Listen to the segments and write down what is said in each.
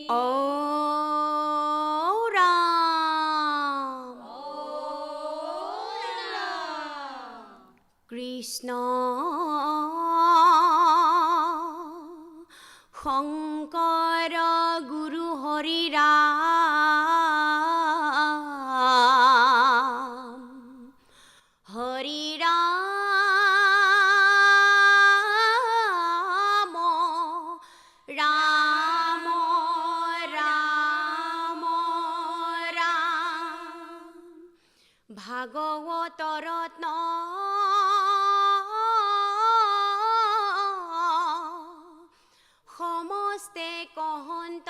ও ৰাম কৃষ্ণ শংকৰ গুৰু হৰি ৰাম হৰি ৰাম ৰাম ৰাম ৰাম ভাগৱত ৰত্ন সমস্তে কহন্ত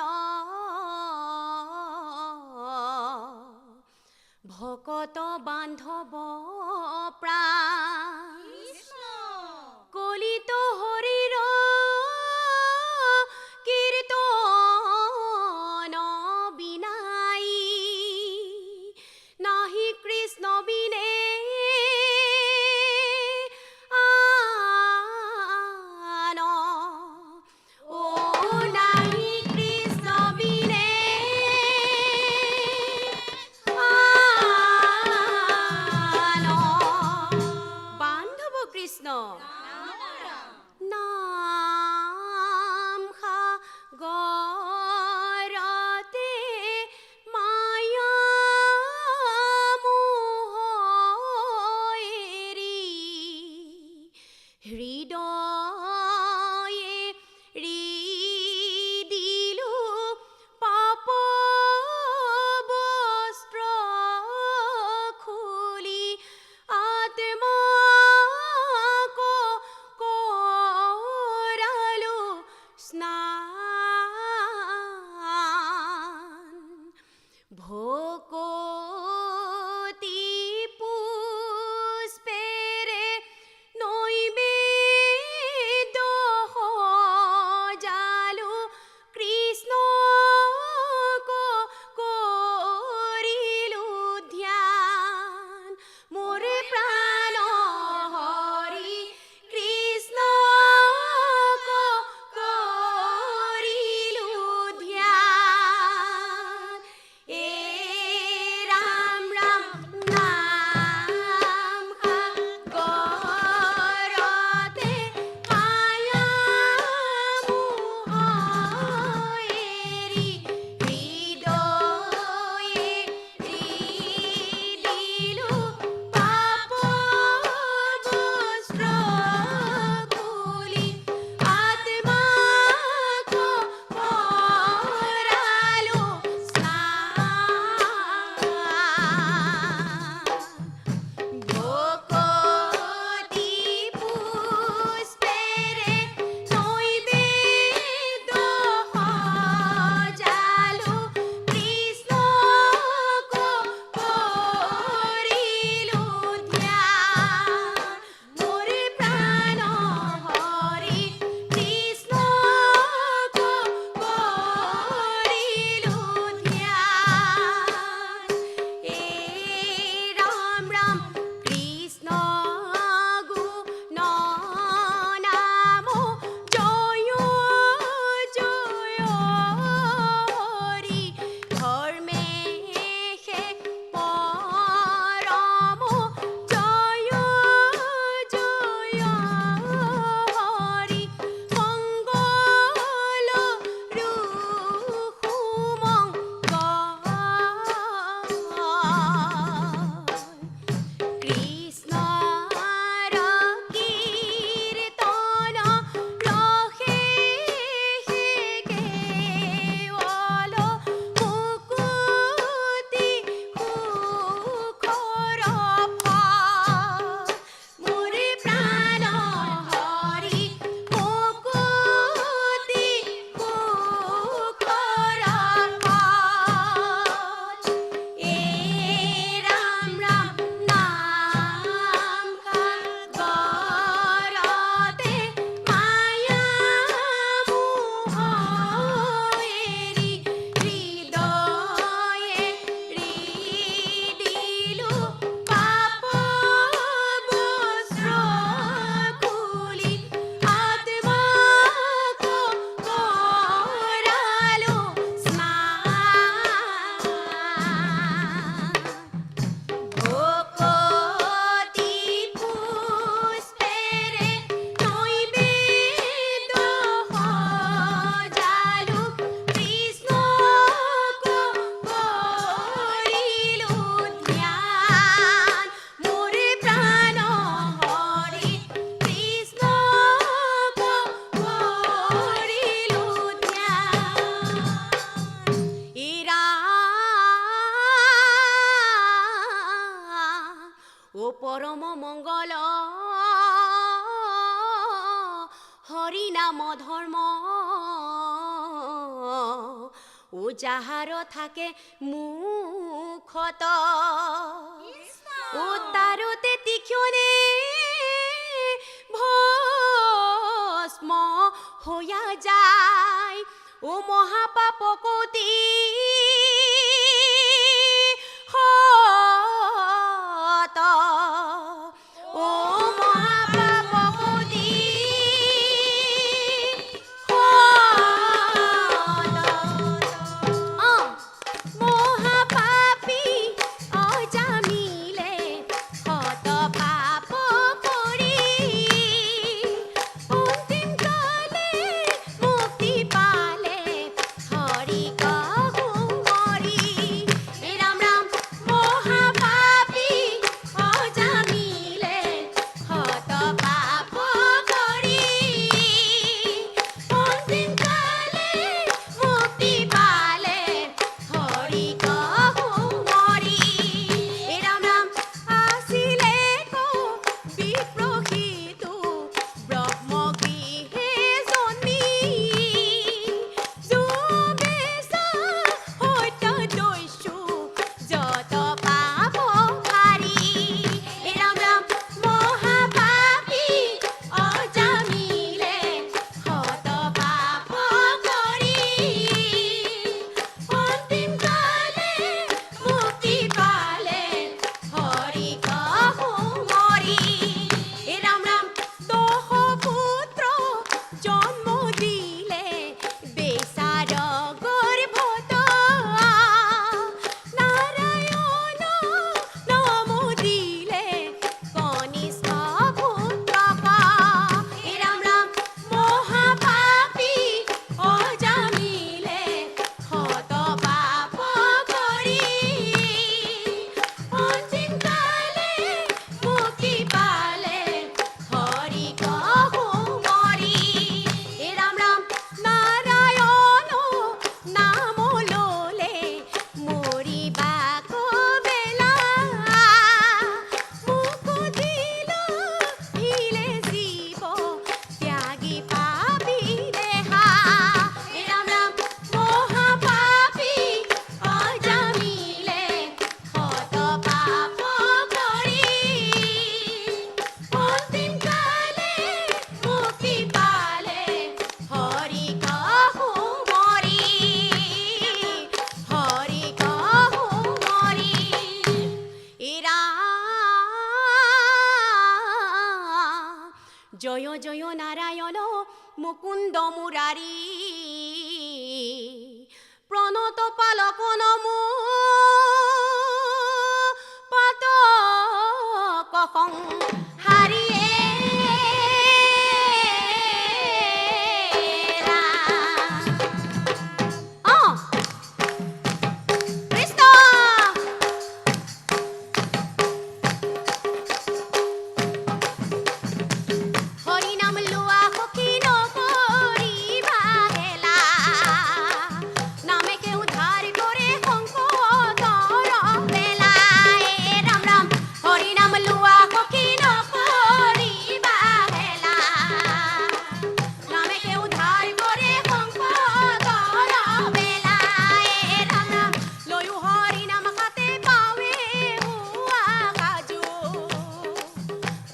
নাম ধৰ্ম যাহাৰ থাকে মুখত তাৰোতে তীক্ষ্ণে ভস্ম হৈয়া যায় মহাপাপ কোটি হত মহাপাপ কোটি মহাপাপী অজামিলে হত পাপ কৰি অন্তিম কালে মুক্তি পালে হৰি কহু মৰি ৰাম ৰাম মহাপাপী অজামিলে হত পাপ কৰি অন্তিম কালে মুক্তি পালে হৰি কহু মৰি ৰাম ৰাম আছিলে বিপ্ৰসিত ব্ৰহ্মগৃহে জন্মি যোগেশ সত্য দস্যু যত পাপ ভাৰী ৰাম ৰাম মহাপাপী অজামিলে হত পাপ কৰি অন্তিম কালে মুক্তি পালে হৰি কহু মৰি ৰাম ৰাম দহ পুত্ৰ জন্ম দিলে বেচাৰ গৰ্ভত নাৰায়ণ নাম দিলে কনিষ্ঠ পুত্ৰক ৰাম ৰাম মহাপাপী অজামিলে হত পাপ কৰি অন্তিম কালে মুক্তি পালে হৰি কহু মৰি ৰাম ৰাম নাৰায়ণ নাম ললে মৰিবাক বেলা মুকুতিল ভিলে জীৱ ত্যাগী পাপী দেহা ৰাম ৰাম মহাপাপী অজামিলে হত পাপ কৰি অন্তিম কালে মুক্তি পালে হৰি কহু মৰি হৰি কহু মৰি জয় জয় নাৰায়ণ মুকুন্দ মুৰাৰি প্ৰণত পালক নমো পাত কখং হাৰিয়ে কৃষ্ণ হৰি নাম লোৱা সখী নকৰিবা হেলা নামে কেউ ধাৰ কৰে সংকটৰ বেলা ৰাম ৰাম হৰি নাম লোৱা সখী নকৰিবা হেলা নামে কেউ ধাৰ কৰে সংকটৰ বেলা ৰাম ৰাম লৈও হৰি নাম খাতে পাৱে হোৱা কাজু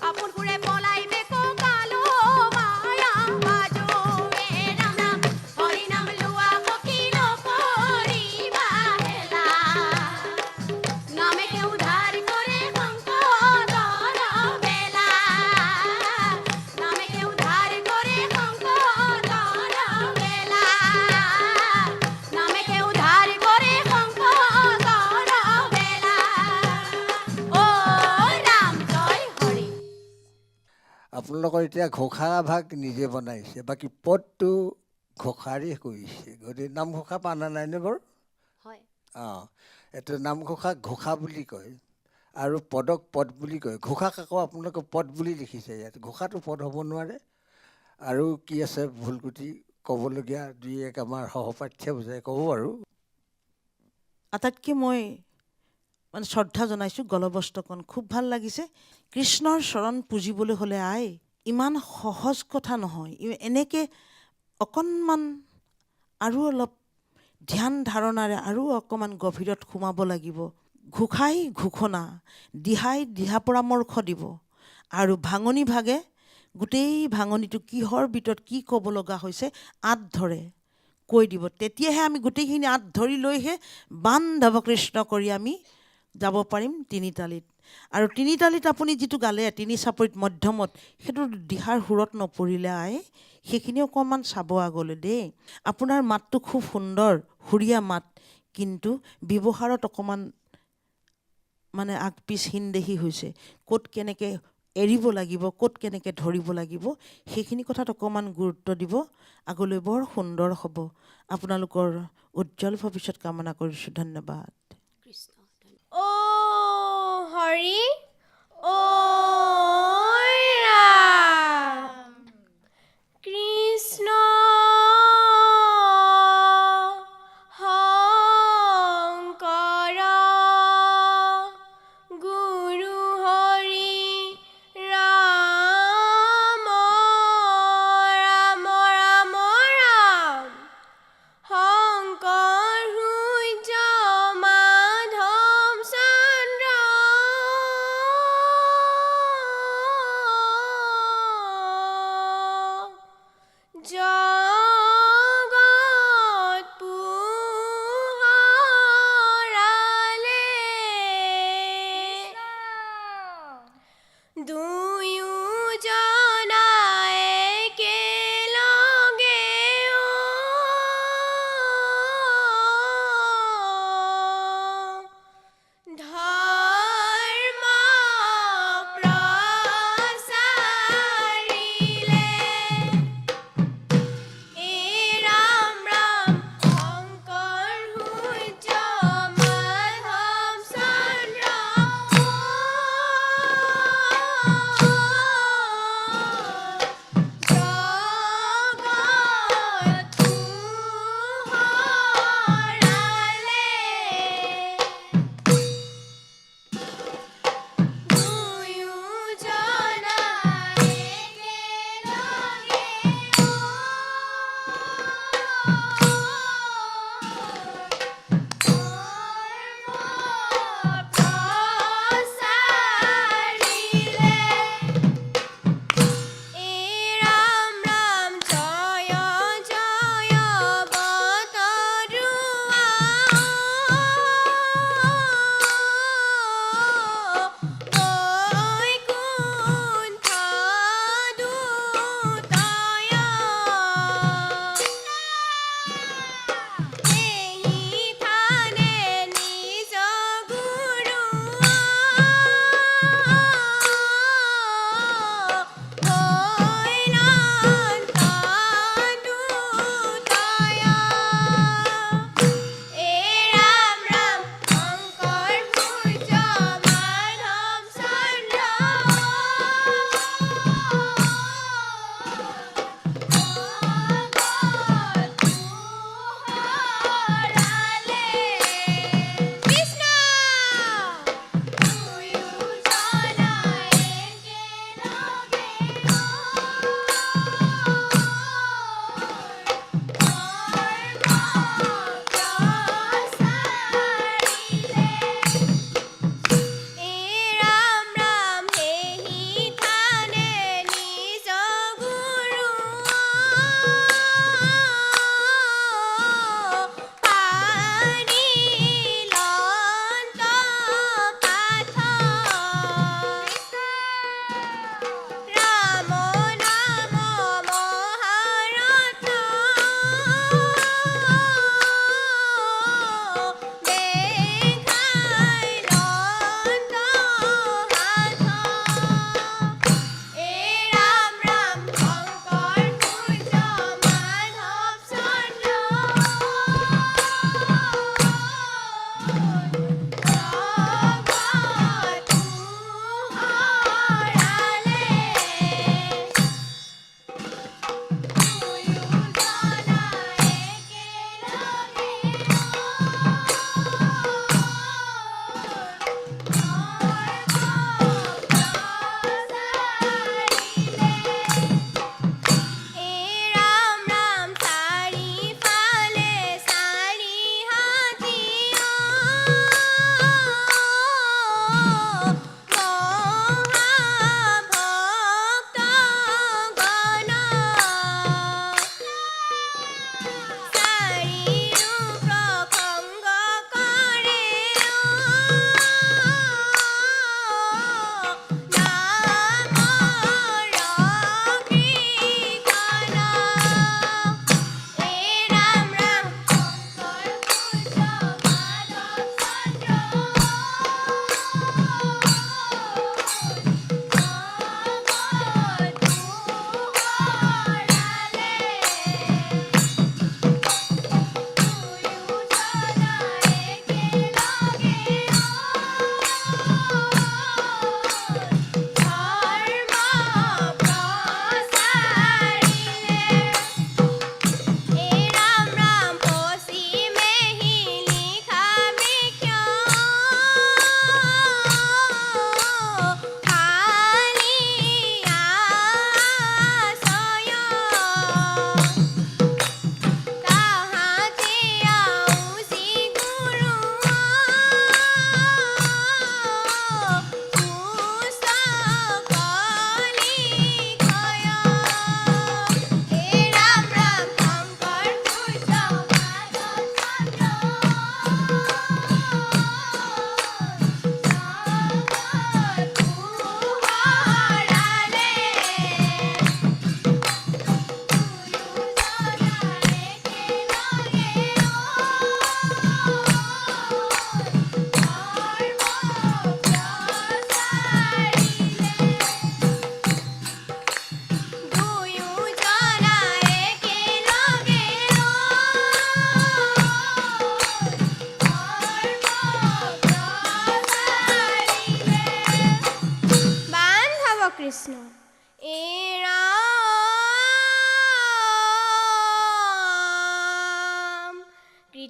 আপোন ঘূৰে পলাইবে ককালো মায়া বাজু ৰাম ৰাম হৰি নাম লোৱা সখী নকৰিবা হেলা নামে কেউ ধাৰ কৰে সংকটৰ বেলা নামে কেউ ধাৰ কৰে সংকটৰ বেলা নামে কেউ ধাৰ কৰে সংকটৰ বেলা অ ৰাম জয় হৰি আপোনালোকৰ এতিয়া ঘোষা ভাগ নিজে বনাইছে বাকী পদটো ঘোষাৰে কৰিছে গতিকে নামঘোষা পানা নাইনে বাৰু হয় এইটো নামঘোষা ঘোষা বুলি কয় আৰু পদক পদ বুলি কয় ঘোষাক আকৌ আপোনালোকে পদ বুলি লিখিছে ইয়াত ঘোষাটো পদ হ'ব নোৱাৰে আৰু কি আছে ভুলকুটি ক'বলগীয়া দুই এক আমাৰ সহপাঠ্য বুজাই ক'ব বাৰু আটাইতকৈ মই মানে শ্ৰদ্ধা জনাইছোঁ গলবস্ত্ৰকণ খুব ভাল লাগিছে কৃষ্ণৰ চৰণ পুজিবলৈ হ'লে আই ইমান সহজ কথা নহয় এনেকৈ অকণমান আৰু অলপ ধ্যান ধাৰণাৰে আৰু অকণমান গভীৰত সোমাব লাগিব। ঘোষাই ঘোষণা, দিহাই দিহা পৰামৰ্শ দিব আৰু ভাঙনি ভাগে গোটেই ভাঙনিটো কিহৰ ভিতৰত কি ক'ব লগা হৈছে আঁত ধৰে কৈ দিব। তেতিয়াহে আমি গোটেইখিনি আঁত ধৰি লৈহে বান্ধৱ কৃষ্ণ কৰি আমি যাব পাৰিম তিনিতালিত। আৰু তিনিতালিত আপুনি যিটো গালে তিনি চাপৰিত মধ্যমত, সেইটো দিহাৰ সুৰত নপৰিলে আই, সেইখিনি অকণমান চাব আগলৈ দেই। আপোনাৰ মাতটো খুব সুন্দৰ, সুৰীয়া মাত, কিন্তু ব্যৱহাৰত অকণমান মানে আগপিছ হিনদেহী হৈছে। ক'ত কেনেকৈ এৰিব লাগিব, ক'ত কেনেকৈ ধৰিব লাগিব, সেইখিনি কথাত অকণমান গুৰুত্ব দিব। আগলৈ বৰ সুন্দৰ হ'ব। আপোনালোকৰ উজ্জ্বল ভৱিষ্যত কামনা কৰিছোঁ। ধন্যবাদ। কৃষ্ণ ও হৰি ও ৰাম কৃষ্ণ শংকৰ গুৰু হৰি ৰাম ৰাম ৰাম ৰাম শংকৰ সূৰ্য মাধৱ চন্দ্ৰ জগত পোহৰালে দুয়োজনাই একেলগে ধৰ্ম প্ৰচাৰিলে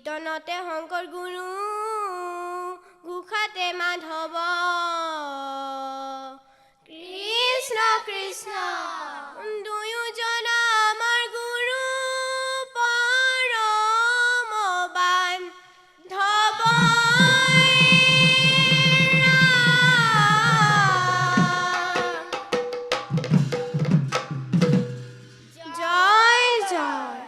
কীৰ্তনতে শংকৰ গুৰু ঘোষাতে মাধৱ কৃষ্ণ কৃষ্ণ দুয়োজন আমাৰ গুৰু পৰম বান্ধৱ জয় জয়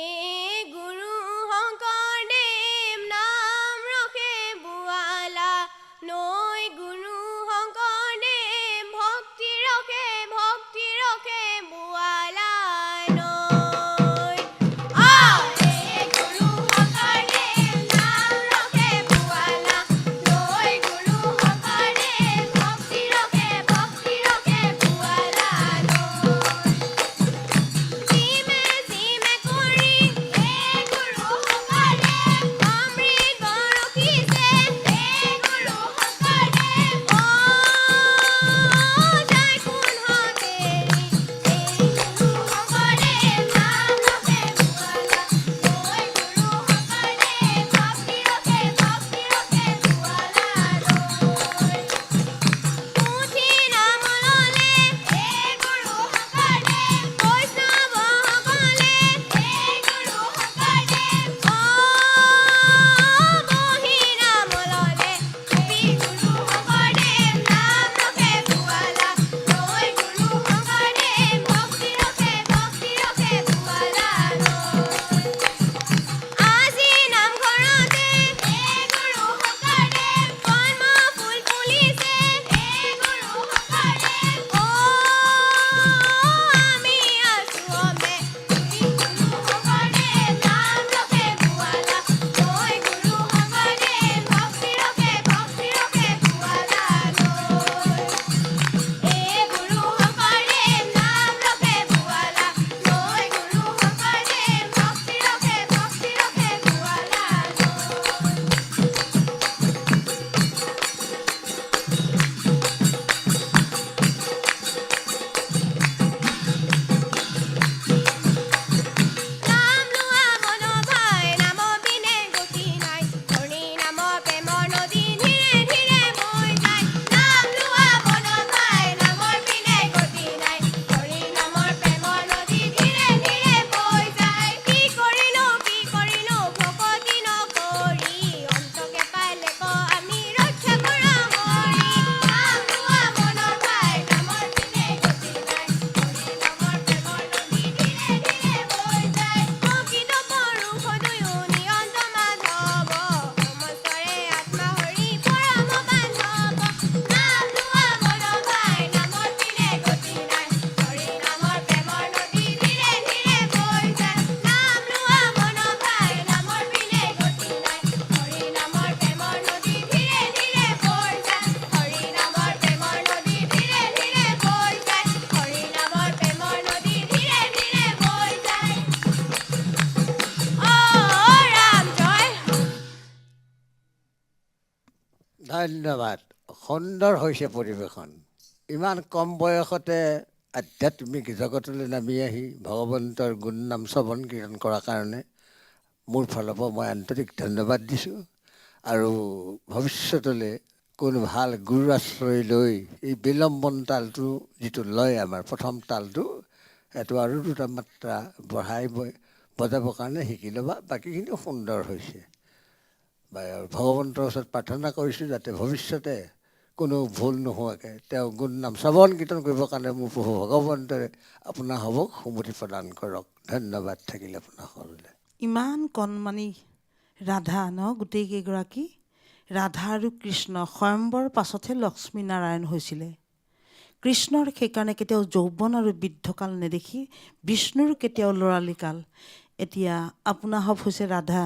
এই গুৰু শংকৰদেৱ নাম ৰখে বোৱালা নৈ গুৰু শংকৰদেৱ ভক্তি ৰখে বোৱালা নৈ এই গুৰু শংকৰদেৱ নাম ৰখে বোৱালা নৈ গুৰু শংকৰদেৱ ভক্তি ৰখে বোৱালা নৈ জিমে জিমে কৰি এই গুৰু শংকৰদেৱ অমৃত বৰষিছে এই গুৰু শংকৰদেৱ যায় কোনহতে এই গুৰু শংকৰদেৱ নাম ৰখে বোৱালা নৈ গুৰু শংকৰদেৱ ভক্তি ৰখে বোৱালা নৈ পুথি নাম ল'লে এই গুৰু শংকৰদেৱ বৈষ্ণৱ সকলে এই গুৰু শংকৰদেৱ বহি নাম ল'লে এই গুৰু শংকৰদেৱ নাম ৰখে বোৱালা নৈ গুৰু শংকৰদেৱ ভক্তি ৰখে বোৱালা নৈ আজি নামঘৰতে এই গুৰু শংকৰদেৱ কৰ্ম ফুল ফুলিছে এই গুৰু শংকৰদেৱ আমি আছো অমে এই গুৰু শংকৰদেৱ নাম ৰখে বোৱালা নৈ গুৰু শংকৰদেৱ ভক্তি ৰখে বোৱালা নৈ এই গুৰু শংকৰদেৱ নাম ৰখে বোৱালা নৈ গুৰু শংকৰদেৱ ভক্তি ৰখে বোৱালা নৈ নাম লোৱা মন ভাই নাম বিনে গতি নাই হৰি নাম প্ৰেমৰ নদী ধীৰে ধীৰে বৈ যায় নাম লোৱা মন ভাই নামৰ বিনে গতি নাই হৰি নামৰ প্ৰেমৰ নদী ধীৰে ধীৰে বৈ যায় কি কৰিলো ভকতি নকৰি অন্তকে পালে আমি ৰক্ষা কৰা হৰি নাম লোৱা মন ভাই নামৰ বিনে গতি নাই হৰি নামৰ প্ৰেমৰ নদী ধীৰে ধীৰে বৈ যায় প্ৰকৃত পৰুষ দুয়ো নিৰন্ত মাধৱ সমস্তৰে আত্মা হৰি পৰম বান্ধৱ নাম লোৱা মন ভাই নামৰ বিনে গতি নাই হৰি নামৰ প্ৰেমৰ নদী ধীৰে ধীৰে বৈ যায় নাম লোৱা মন ভাই নামৰ বিনে গতি নাই হৰি নামৰ প্ৰেমৰ নদী ধীৰে ধীৰে বৈ যায় হৰি নামৰ প্ৰেমৰ নদী ধীৰে ধীৰে বৈ যায় হৰি নামৰ প্ৰেমৰ নদী ধীৰে ধীৰে বৈ যায় ৰাম জয় ধন্যবাদ। সুন্দৰ হৈছে পৰিৱেশন। ইমান কম বয়সতে আধ্যাত্মিক জগতলৈ নামি আহি ভগৱন্তৰ গুণ নাম শ্ৰৱণ কীৰ্তন কৰাৰ কাৰণে মোৰ ফালৰ পৰা মই আন্তৰিক ধন্যবাদ দিছোঁ আৰু ভৱিষ্যতলৈ কোনো ভাল গুৰু আশ্ৰয় লৈ এই বিলম্বন তালটো যিটো লয় আমাৰ প্ৰথম তালটো সেইটো আৰু দুটা মাত্ৰা বঢ়াই বজাবৰ কাৰণে শিকি ল'বা। বাকীখিনি সুন্দৰ হৈছে। ভগৱন্তৰ ওচৰত প্ৰাৰ্থনা কৰিছোঁ যাতে ভৱিষ্যতে কোনো ভুল নোহোৱাকৈ তেওঁ গুণ নাম শ্ৰৱণ কীৰ্তন কৰিবৰ কাৰণে মোৰ প্ৰভু ভগৱন্তৰে আপোনাৰ হ'বক সুমতি প্ৰদান কৰক। ধন্যবাদ থাকিল আপোনাৰ সকলোলৈ। ইমান কণমানি ৰাধা ন গোটেইকেইগৰাকী ৰাধা আৰু কৃষ্ণ স্বয়ম্বৰ পাছতহে লক্ষ্মীনাৰায়ণ হৈছিলে। কৃষ্ণৰ সেইকাৰণে কেতিয়াও যৌৱন আৰু বৃদ্ধকাল নেদেখি বিষ্ণুৰ কেতিয়াও ল'ৰালিকাল। এতিয়া আপোনাসৱ হৈছে ৰাধা,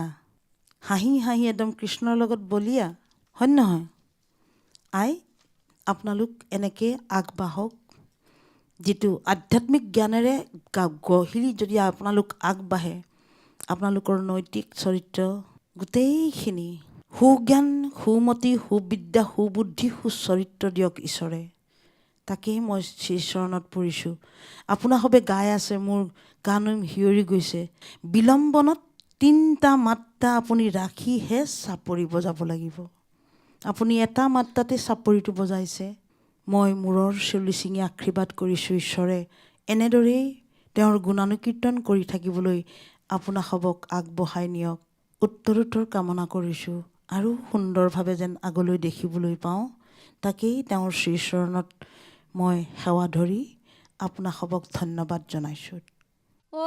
হাঁহি হাঁহি একদম কৃষ্ণৰ লগত বলিয়া, হয় নহয়? আই আপোনালোক এনেকৈ আগবাঢ়ক। যিটো আধ্যাত্মিক জ্ঞানেৰে গঢ়ি যদি আপোনালোক আগবাঢ়ে, আপোনালোকৰ নৈতিক চৰিত্ৰ গোটেইখিনি সুজ্ঞান, সুমতি, সুবিদ্যা, সুবুদ্ধি, সুচৰিত্ৰ দিয়ক ঈশ্বৰে। তাকেই মই শ্ৰীচৰণত পৰিছোঁ। আপোনাসৱে গাই আছে, মোৰ গান হিয়ৰি গৈছে। বিলম্বনত তিনিটা মাত্ৰা আপুনি ৰাখিহে চাপৰি বজাব লাগিব। আপুনি এটা মাত্ৰাতে চাপৰিটো বজাইছে। মই মূৰৰ চুলি ছিঙি আশীৰ্বাদ কৰিছোঁ, ঈশ্বৰে এনেদৰেই তেওঁৰ গুণানুকীৰ্তন কৰি থাকিবলৈ আপোনাসৱক আগবঢ়াই নিয়ক। উত্তৰোত্তৰ কামনা কৰিছোঁ আৰু সুন্দৰভাৱে যেন আগলৈ দেখিবলৈ পাওঁ, তাকেই তেওঁৰ শ্ৰীচৰণত মই সেৱা ধৰি আপোনাসৱক ধন্যবাদ জনাইছোঁ। ও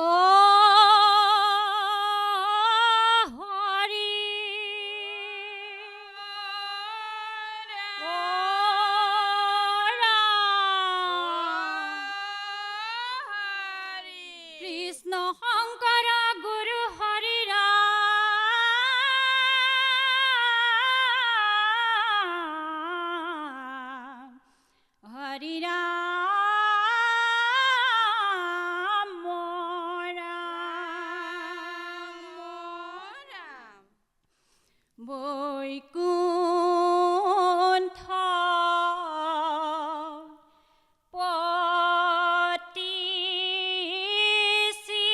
হৰি ও ৰাম কৃষ্ণ শংকৰ গুৰু হৰি ৰাম হৰি ৰাম বৈকুণ্ঠ পতি শ্ৰী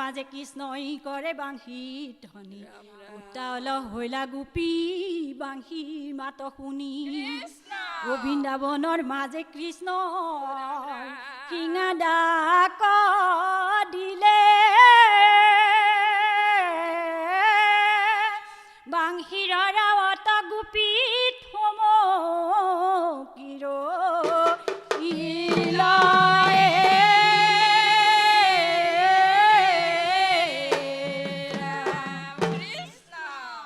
মাঝে কৃষ্ণই কৰে বাঁশি ধ্বনি উত্তাল হইলা গোপী বাঁশি মাত শুনি ও বৃন্দাবনৰ মাঝে কৃষ্ণ শিঙা ডাক দিলে বাঁশিৰ ৰাৱত গোপীত থমকিৰ ইলায়ে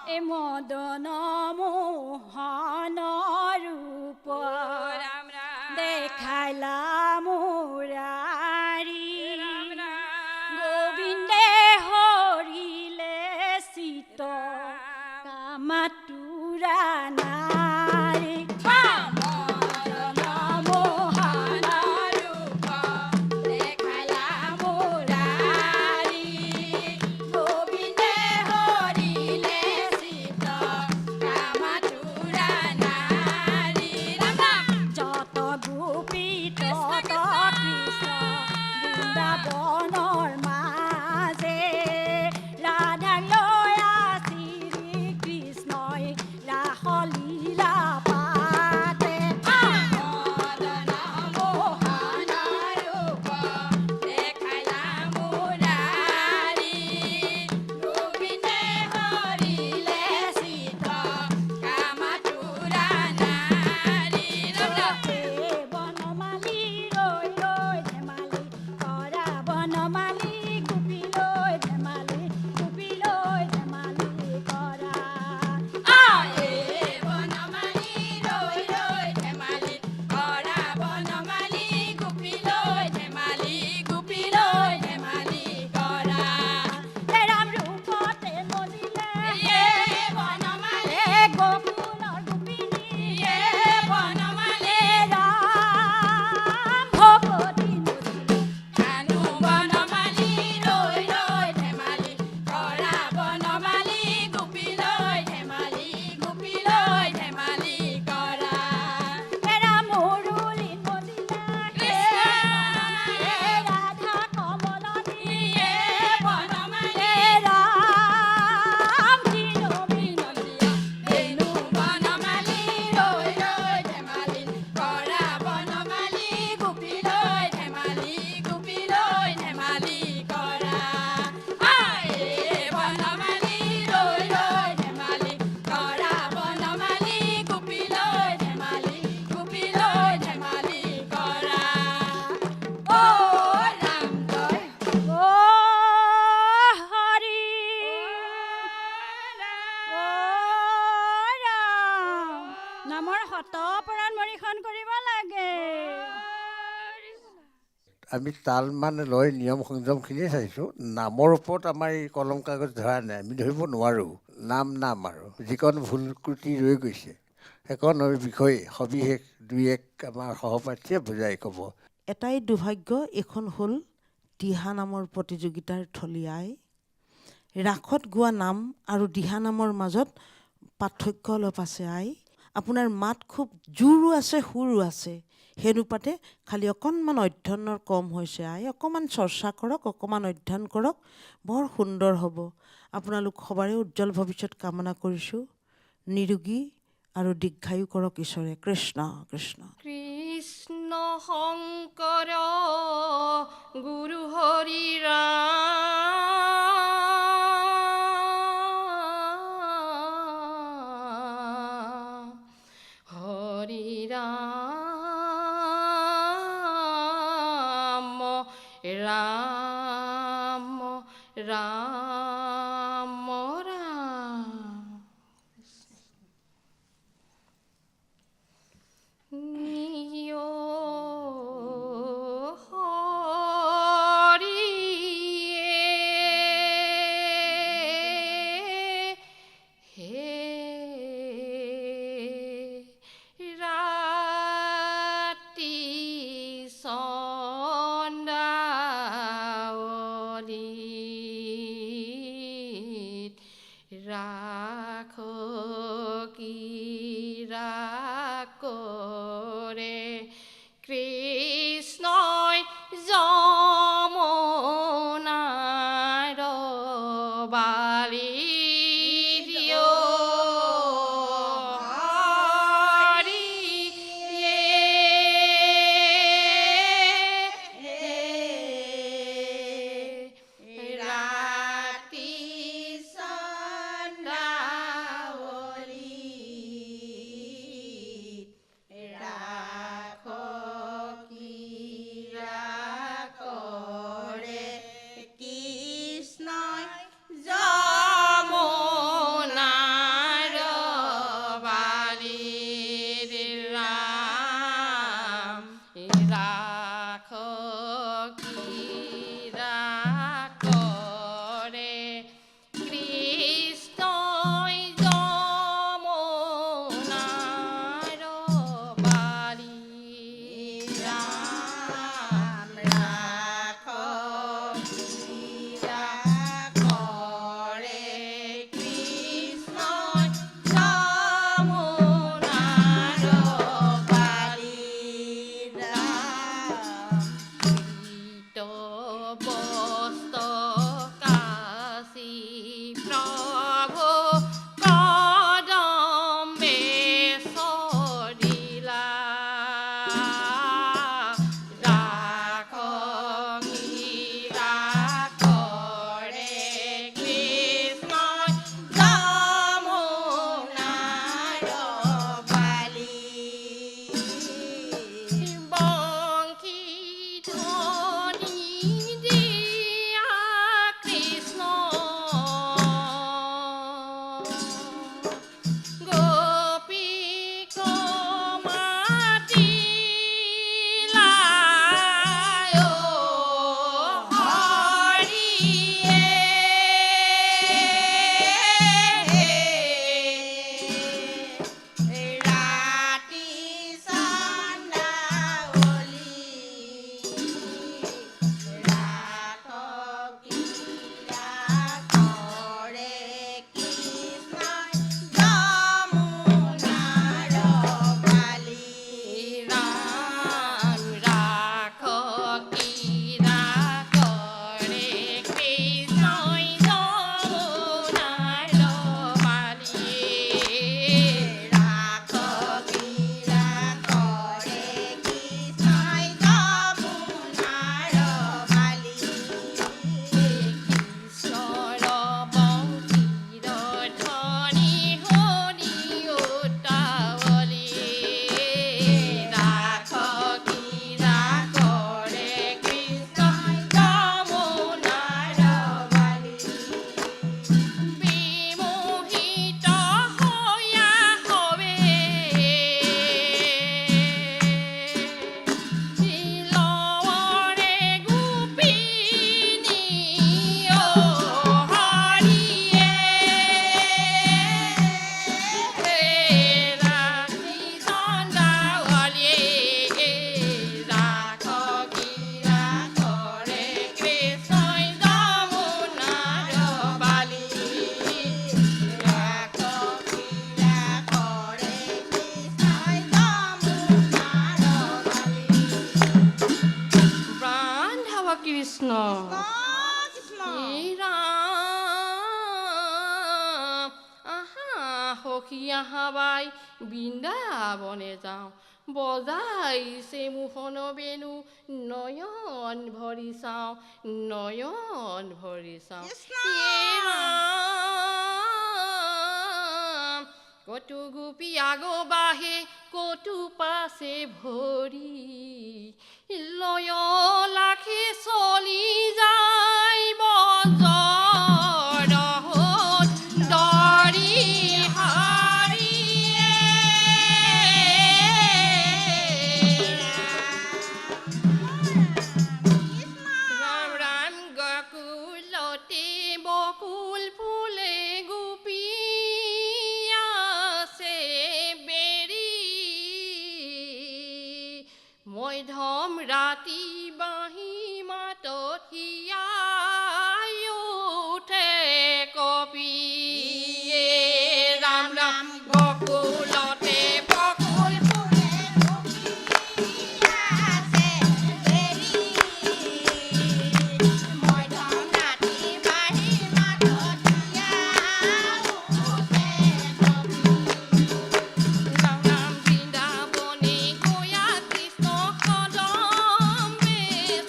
এ মদন মোহন ৰূপ দেখাইলা মুৰাৰী গোবিন্দে হৰিলে চিত কামাতুৰা নাৰী মদন মোহন ৰূপ দেখাইলা মুৰাৰী গোবিন্দে হৰিলে চিত কামাতুৰা নাৰী যত গোপী তত কৃষ্ণ বৃন্দাবনৰ মাজে ৰাধাক লৈ শ্ৰী কৃষ্ণই ৰাসলীলা পাতে মদন মোহন ৰূপ দেখাইলা মুৰাৰী গোবিন্দে হৰিলে চিত কামাতুৰা নাৰী বনমালী ৰৈ ৰৈ ধেমালি কৰা বনমালী গোপী লৈ ধেমালি গোপী লৈ ধেমালি কৰা বনমালী ৰৈ ৰৈ ধেমালি কৰা বনমালী গোপী লৈ ধেমালি গোপী লৈ ধেমালি কৰা ৰাম ৰূপতে মজিলে বনমালী গোকুলৰ গোপিনী বনমালী ৰাম ভকতি নজিলে কানু বনমালী ৰৈ ৰৈ ধেমালি কৰা বনমালী গোপী লৈ ধেমালি গোপী লৈ ধেমালি কৰা ৰাম মুৰুলী নজিলে ৰাধা কমলনী বনমালী ৰাম বিনবী নলিয়া বেণু বনমালী ৰৈ ৰৈ ধেমালি কৰা বনমালী গোপী লৈ ধেমালি গোপী লৈ ধেমালি কৰা বনমালী ৰৈ ৰৈ ধেমালি কৰা বনমালী গোপী লৈ ধেমালি গোপী লৈ ধেমালি কৰা ও ৰাম জয় ও হৰি ও ৰাম নামৰ শতপৰাণ মৰিখন কৰিব লাগে আমি তাল মানে লৈ নিয়ম সংযমখিনিয়ে চাইছোঁ নামৰ ওপৰত আমাৰ এই কলম কাগজ ধৰা নাই আমি ধৰিব নোৱাৰোঁ নাম আৰু যিকণ ভুল ক্ৰুটি ৰৈ গৈছে সেইকণৰ বিষয়ে সবিশেষ দুই এক আমাৰ সহপাঠীয়ে বুজাই ক'ব এটাই দুৰ্ভাগ্য এইখন হ'ল দিহা নামৰ প্ৰতিযোগিতাৰ থলী আই ৰাসত গোৱা নাম আৰু দিহা নামৰ মাজত পাৰ্থক্য অলপ আছে আই আপোনাৰ মাত খুব জোৰো আছে সুৰো আছে সেই অনুপাতে খালি অকণমান অধ্যয়নৰ কম হৈছে আই অকণমান চৰ্চা কৰক অকণমান অধ্যয়ন কৰক বৰ সুন্দৰ হ'ব আপোনালোক সবাৰে উজ্জ্বল ভৱিষ্যত কামনা কৰিছোঁ নিৰোগী আৰু দীৰ্ঘায়ু কৰক ঈশ্বৰে কৃষ্ণ কৃষ্ণ কৃষ্ণ শংকৰ গুৰু হৰি ৰাম হৰি ৰাম ৰাম ৰাম ৰাম নিয় কৰে কৃষ্ণই যমুনাৰ হাবাই বৃন্দাবনে যাওঁ বজাইছে মোহন বেণু নয়ন ভৰি চাওঁ নয়ন ভৰি চাওঁ কতো গোপী আগবাঢ়ে কতো পাছে ভৰি লয় লাখে চলি যায় বজৰত দৰি হাৰিয়ে ৰাম ৰাম গকুলতে বকুল ফুলে গোপী আছে বেৰি মই ধম ৰাতি বাঁহী মাতত হিয়াই উঠে কপি ৰাম ৰাম বকুলতে বকুল ফুলে আছে বেৰি মই ধম ৰাতি বাঁহী মাতত হিয়াই উঠে কপি ৰাম ৰাম বৃন্দাবনে গয়া কৃষ্ণ কদম্বে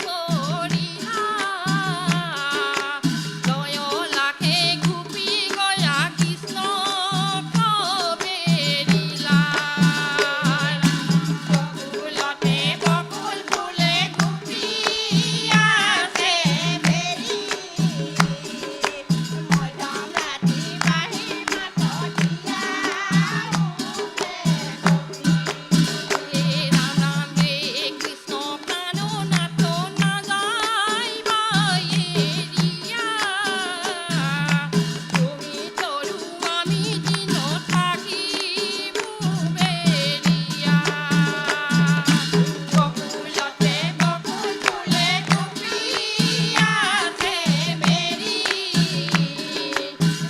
চৰিহা লয় লাখে গোপী গয়া কৃষ্ণ কবেৰিলা বকুলতে বকুল ফুলে গোপী আছে বেৰি মই ধম ৰাতি বাঁহী মাতত হিয়াই উঠে কপি ৰাম ৰাম হে কৃষ্ণ প্ৰাণ নাথ নাযায় বায়েৰিয়া তুমি তৰু আমি দিনত থাকিব বেৰিয়া বকুলতে বকুল ফুলে গোপী আছে বেৰি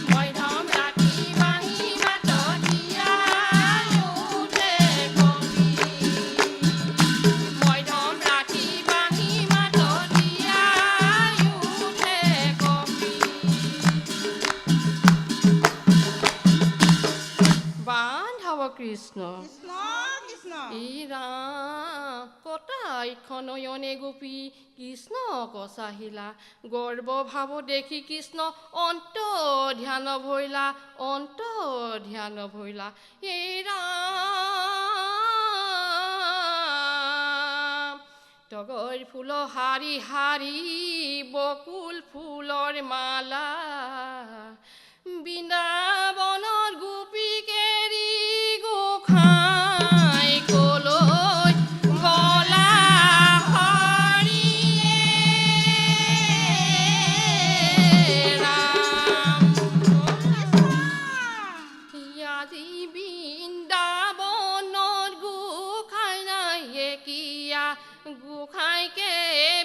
মই ধম ৰাতি বাঁহী মাতত হিয়াই উঠে কপি মই ধম ৰাতি বাঁহী মাতত হিয়াই উঠে কপি বান্ধৱ কৃষ্ণ ই ৰাম কটাইখন নয়নে গোপী কৃষ্ণ কচাহিলা গৰ্ব ভাৱ দেখি কৃষ্ণ অন্ত ধ্যান ভৈলা এই ৰাম তগৰ ফুল হাৰি হাৰি বকুল ফুলৰ মালা বৃন্দাবনৰ গোপী কেৰি গোসাঁই কলৈ গলা হৰিয়ে ৰাম আজি বৃন্দাবনৰ গোসাঁই নাই একিয়া গোসাঁইকে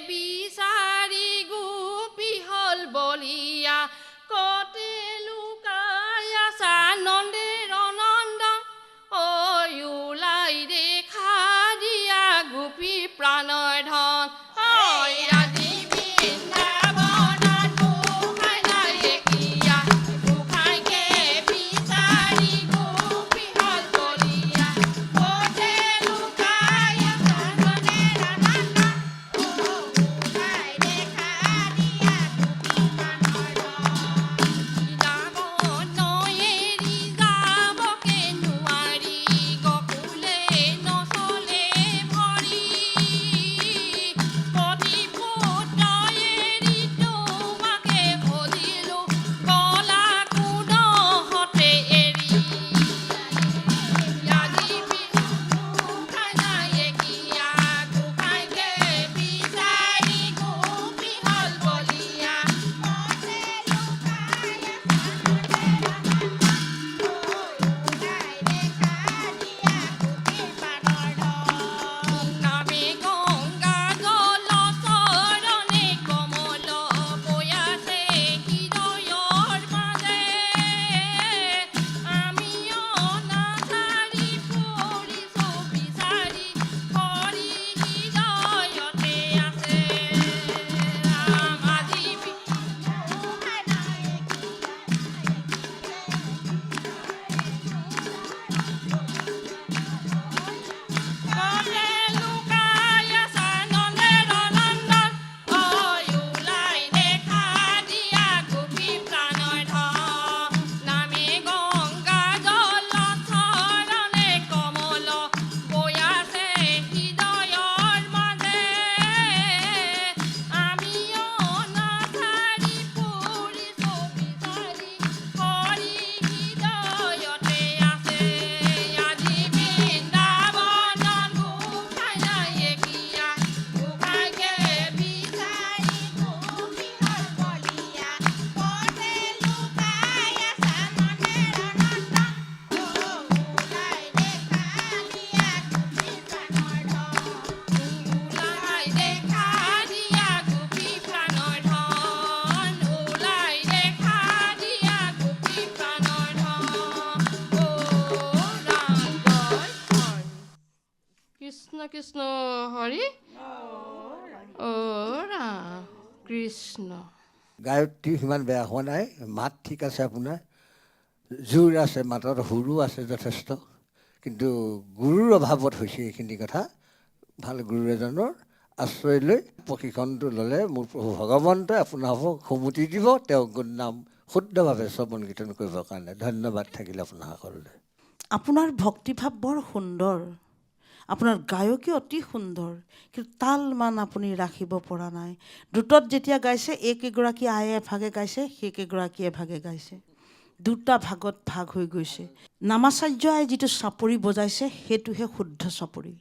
বিচাৰি গোপী হল বলিয়া কতে লুকাই আছা নন্দেৰ নন্দন ঐ ওলাই দেখা দিয়া গোপী প্ৰাণৰ ধন ঐ আজি বৃন্দাবনত গোসাঁই নাই একিয়া গোসাঁইকে বিচাৰি গোপী হল বলিয়া কতে লুকাই আছা নন্দেৰ নন্দন ওলাই কৃষ্ণ কৃষ্ণ হৰি ৰাম কৃষ্ণ। গায়ত্ৰী সিমান বেয়া হোৱা নাই, মাত ঠিক আছে আপোনাৰ, জোৰ আছে মাতত, সুৰো আছে যথেষ্ট, কিন্তু গুৰুৰ অভাৱত হৈছে এইখিনি কথা। ভাল গুৰু এজনৰ আশ্ৰয় লৈ প্ৰশিক্ষণটো ল'লে মোৰ প্ৰভু ভগৱন্তই আপোনালোকক সুমতি দিব, তেওঁ গুণনাম শুদ্ধভাৱে শ্ৰৱণ কীৰ্তন কৰিবৰ কাৰণে। ধন্যবাদ থাকিলে আপোনাসকললৈ। আপোনাৰ ভক্তিভাৱ বৰ সুন্দৰ, আপোনাৰ গায়কী অতি সুন্দৰ, কিন্তু তাল মান আপুনি ৰাখিব পৰা নাই। দ্ৰুতত যেতিয়া গাইছে এইকেইগৰাকী আয়ে এভাগে গাইছে, সেইকেইগৰাকী এভাগে গাইছে, দুটা ভাগত ভাগ হৈ গৈছে। নামাচাৰ্যই যিটো চাপৰি বজাইছে সেইটোহে শুদ্ধ চাপৰি,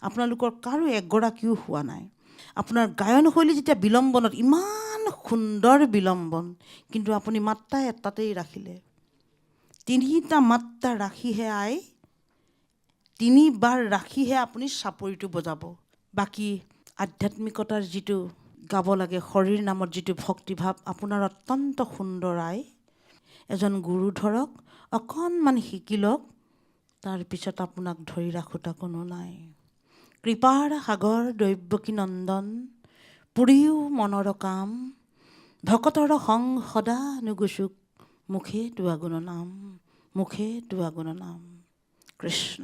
আপোনালোকৰ কাৰো এগৰাকীও হোৱা নাই। আপোনাৰ গায়নশৈলী যেতিয়া বিলম্বনত, ইমান সুন্দৰ বিলম্বন, কিন্তু আপুনি মাত্ৰা এটাতেই ৰাখিলে। তিনিটা মাত্ৰা ৰাখিহে আই, তিনিবাৰ ৰাখিহে আপুনি চাপৰিটো বজাব। বাকী আধ্যাত্মিকতাৰ যিটো গাব লাগে, শৰীৰ নামত যিটো ভক্তিভাৱ, আপোনাৰ অত্যন্ত সুন্দৰ আই। এজন গুৰু ধৰক, অকণমান শিকি লওক, তাৰপিছত আপোনাক ধৰি ৰাখোতা কোনো নাই। কৃপাৰ সাগৰ দৈৱকী নন্দন, পুৰিও মনৰ কাম, ভকতৰ সং সদা নুগুচুক, মুখে তোৱা গুণ নাম, মুখে তোৱা গুণ নাম। কৃষ্ণ।